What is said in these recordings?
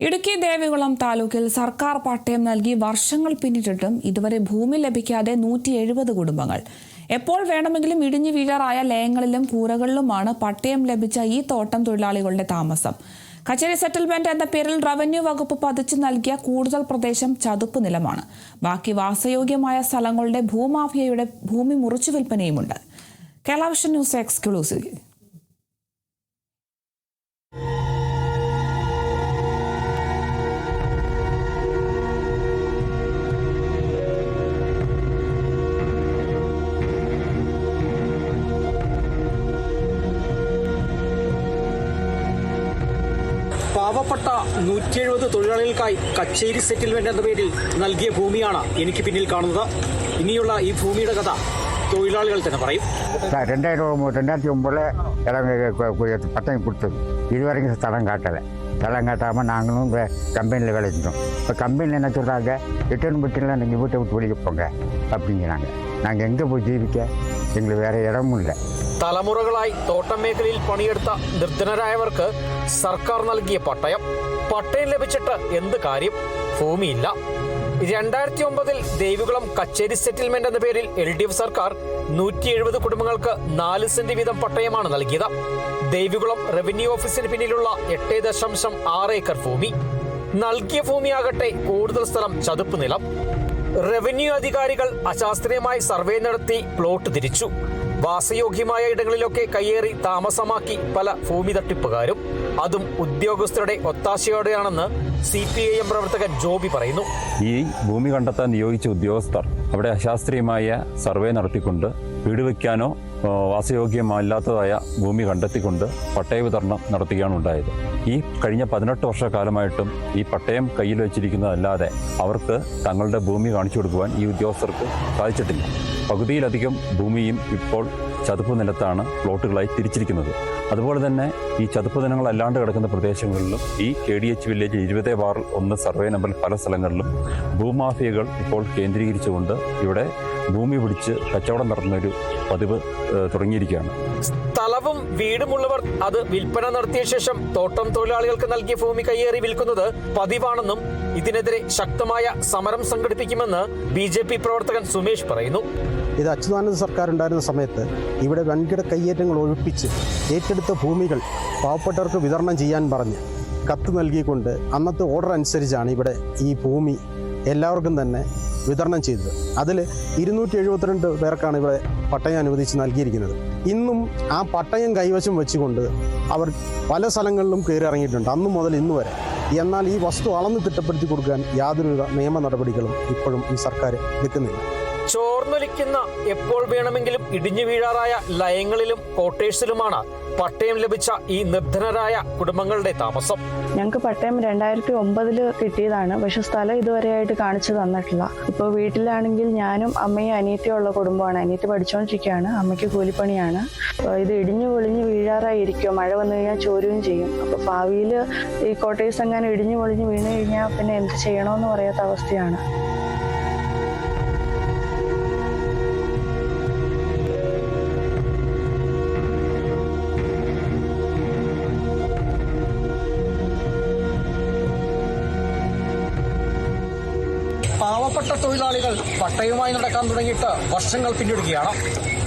ഇടുക്കി ദേവികുളം താലൂക്കിൽ സർക്കാർ പട്ടയം നൽകി വർഷങ്ങൾ പിന്നിട്ടിട്ടും ഇതുവരെ ഭൂമി ലഭിക്കാതെ 170 കുടുംബങ്ങൾ. എപ്പോൾ വേണമെങ്കിലും ഇടിഞ്ഞു വീഴാറായ ലയങ്ങളിലും കൂരകളിലുമാണ് പട്ടയം ലഭിച്ച ഈ തോട്ടം തൊഴിലാളികളുടെ താമസം. കച്ചേരി സെറ്റിൽമെന്റ് എന്ന പേരിൽ റവന്യൂ വകുപ്പ് പതിച്ചു നൽകിയ കൂടുതൽ പ്രദേശം ചതുപ്പ് നിലമാണ്. ബാക്കി വാസയോഗ്യമായ സ്ഥലങ്ങളുടെ ഭൂമാഫിയയുടെ ഭൂമി മുറിച്ചു വിൽപ്പനയുമുണ്ട്. Kerala vision news exclusive. പാവപ്പെട്ട 170 തൊഴിലാളികൾക്കായി കച്ചേരി സെറ്റിൽമെന്റ് എന്ന പേരിൽ നൽകിയ ഭൂമിയാണ് എനിക്ക് പിന്നിൽ കാണുന്നത്. ഇനിയുള്ള ഈ ഭൂമിയുടെ കഥ തൊഴിലാളികൾ തന്നെ പറയും. 2009 பட்டம் கொடுத்தது. இது வரைக்கும் தடம் காட்டாமல் நாங்களும் கம்பெனியில் வேலை செஞ்சோம். இப்போ கம்பெனியில் என்ன சொல்கிறாங்க, ரிட்டர்ன் பட்டியில் நீங்கள் வீட்டை விட்டு வெளியே போங்க அப்படிங்கிறாங்க. நாங்கள் எங்கே போய் ஜீவிக்க? எங்களுக்கு வேறு இடமும் இல்லை. തലമുറകളായി തോട്ടം മേഖലയിൽ പണിയെടുത്ത നിർധനരായവർക്ക് സർക്കാർ നൽകിയ പട്ടയം ലഭിച്ചിട്ട് എന്ത് കാര്യം? ഭൂമിയില്ല. 2009 ദേവികുളം കച്ചേരി സെറ്റിൽമെന്റ് എന്ന പേരിൽ LDF സർക്കാർ 170 കുടുംബങ്ങൾക്ക് 4 സെന്റ് വീതം പട്ടയമാണ് നൽകിയത്. ദേവികുളം റവന്യൂ ഓഫീസിന് പിന്നിലുള്ള 8.6 ഏക്കർ ഭൂമി. നൽകിയ ഭൂമിയാകട്ടെ കൂടുതൽ സ്ഥലം ചതുപ്പ് നിലം. റവന്യൂ അധികാരികൾ അശാസ്ത്രീയമായി സർവേ നടത്തി പ്ലോട്ട് തിരിച്ചു. വാസയോഗ്യമായ ഇടങ്ങളിലൊക്കെ കയ്യേറി താമസമാക്കി പല ഭൂമി തട്ടിപ്പുകാരും. അതും ഉദ്യോഗസ്ഥരുടെ ഒത്താശയോടെയാണെന്ന് CPIM പ്രവർത്തകൻ ജോബി പറയുന്നു. ഈ ഭൂമി കണ്ടെത്താൻ നിയോഗിച്ച ഉദ്യോഗസ്ഥർ അവിടെ അശാസ്ത്രീയമായ സർവേ നടത്തിക്കൊണ്ട് വീട് വയ്ക്കാനോ വാസയോഗ്യമല്ലാത്തതായ ഭൂമി കണ്ടെത്തിക്കൊണ്ട് പട്ടയ വിതരണം നടത്തുകയാണ് ഉണ്ടായത്. ഈ കഴിഞ്ഞ 18 വർഷക്കാലമായിട്ടും ഈ പട്ടയം കയ്യിൽ വെച്ചിരിക്കുന്നതല്ലാതെ അവർക്ക് തങ്ങളുടെ ഭൂമി കാണിച്ചു കൊടുക്കുവാൻ ഈ ഉദ്യോഗസ്ഥർക്ക് സാധിച്ചിട്ടില്ല. പകുതിയിലധികം ഭൂമിയും ഇപ്പോൾ ചതുപ്പ് നിലത്താണ് പ്ലോട്ടുകളായി തിരിച്ചിരിക്കുന്നത്. അതുപോലെ തന്നെ ഈ ചതുപ്പ് നിലങ്ങൾ അല്ലാണ്ട് കിടക്കുന്ന പ്രദേശങ്ങളിലും ഈ KDH വില്ലേജ് 20/1 സർവേ നമ്പറിൽ പല സ്ഥലങ്ങളിലും ഭൂമാഫിയകൾ ഇപ്പോൾ കേന്ദ്രീകരിച്ചുകൊണ്ട് ഇവിടെ ഭൂമി പിടിച്ച് കച്ചവടം നടത്തുന്നൊരു പതിവ് തുടങ്ങിയിരിക്കുകയാണ്. സ്ഥലവും വീടുമുള്ളവർ അത് വിൽപ്പന നടത്തിയ ശേഷം തോട്ടം തൊഴിലാളികൾക്ക് നൽകിയ ഭൂമി കയ്യേറി വിൽക്കുന്നത് പതിവാണെന്നും ഇതിനെതിരെ ശക്തമായ സമരം സംഘടിപ്പിക്കുമെന്ന് BJP പ്രവർത്തകൻ സുമേഷ് പറയുന്നു. ഇത് അച്യുതാനന്ദ സർക്കാർ ഉണ്ടായിരുന്ന സമയത്ത് ഇവിടെ വൻകിട കയ്യേറ്റങ്ങൾ ഒഴിപ്പിച്ച് ഏറ്റെടുത്ത ഭൂമികൾ പാവപ്പെട്ടവർക്ക് വിതരണം ചെയ്യാൻ പറഞ്ഞ് കത്ത് നൽകിക്കൊണ്ട് അന്നത്തെ ഓർഡർ അനുസരിച്ചാണ് ഇവിടെ ഈ ഭൂമി എല്ലാവർക്കും തന്നെ വിതരണം ചെയ്തത്. അതിൽ 272 പേർക്കാണ് ഇവിടെ പട്ടയം അനുവദിച്ച് നൽകിയിരിക്കുന്നത്. ഇന്നും ആ പട്ടയം കൈവശം വെച്ചുകൊണ്ട് അവർ പല സ്ഥലങ്ങളിലും കയറി ഇറങ്ങിയിട്ടുണ്ട്, അന്നു മുതൽ ഇന്ന് വരെ. എന്നാൽ ഈ വസ്തു അളന്ന് തിട്ടപ്പെടുത്തി കൊടുക്കാൻ യാതൊരു നിയമ നടപടികളും ഇപ്പോഴും ഈ സർക്കാർ എടുക്കുന്നില്ല. ചോർന്നൊലിക്കുന്ന എപ്പോൾ വേണമെങ്കിലും ഇടിഞ്ഞു വീഴാറായ ലയങ്ങളിലും ക്വാർട്ടേഴ്സിലുമാണ് പട്ടയം ലഭിച്ച ഈ നിർധനരായ കുടുംബങ്ങളുടെ താമസം. ഞങ്ങൾക്ക് പട്ടയം 2009 കിട്ടിയതാണ്. പക്ഷെ സ്ഥലം ഇതുവരെയായിട്ട് കാണിച്ചു തന്നിട്ടില്ല. ഇപ്പോൾ വീട്ടിലാണെങ്കിൽ ഞാനും അമ്മയും അനിയത്തിയും ഉള്ള കുടുംബമാണ്. അനിയത്തി പഠിച്ചുകൊണ്ടിരിക്കുകയാണ്, അമ്മയ്ക്ക് കൂലിപ്പണിയാണ്. ഇത് ഇടിഞ്ഞു പൊളിഞ്ഞ് വീഴാറായിരിക്കും. മഴ വന്നു കഴിഞ്ഞാൽ ചോരുകയും ചെയ്യും. അപ്പോൾ ഭാവിയിൽ ഈ ക്വാർട്ടേഴ്സ് എങ്ങനെ ഇടിഞ്ഞു പൊളിഞ്ഞ് വീണ് കഴിഞ്ഞാൽ പിന്നെ എന്ത് ചെയ്യണമെന്ന് പറയാത്ത അവസ്ഥയാണ്. പാവപ്പെട്ട തൊഴിലാളികൾ പട്ടയവുമായി നടക്കാൻ തുടങ്ങിയിട്ട് വർഷങ്ങൾ പിന്നിടുകയാണ്.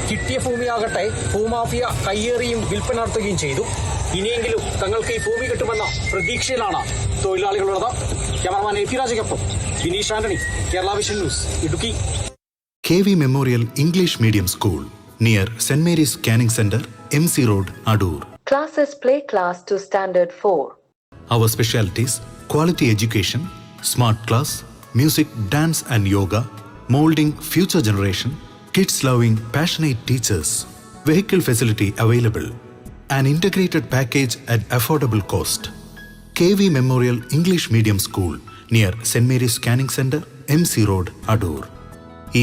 കിട്ടിയ ഭൂമിയാകട്ടെ ഭൂമാഫിയ കയ്യേറിയും വിൽപ്പന നടത്തുകയും ചെയ്തു. ഇനിയെങ്കിലും തങ്ങൾക്ക് ഈ ഭൂമി കിട്ടുമെന്ന പ്രതീക്ഷയിലാണ് തൊഴിലാളികളുള്ളത്. ക്യാമറമാൻ AP രാജയ്ക്കൊപ്പം Vineesh Antony, Kerala vision news, Idukki. KV Memorial English Medium School near St. Mary's Scanning Center, MC Road, Adur. Classes play class to standard 4. Our specialties: quality education, smart class, music, dance and yoga, molding future generation, kids loving passionate teachers, vehicle facility available, an integrated package at affordable cost. KV Memorial English Medium School near St. Mary's Scanning Center, MC Road, Adur.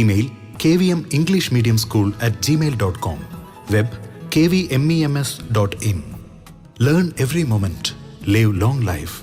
Email kvmenglishmediumschool@gmail.com. Web kvmems.in. Learn every moment. Live long life.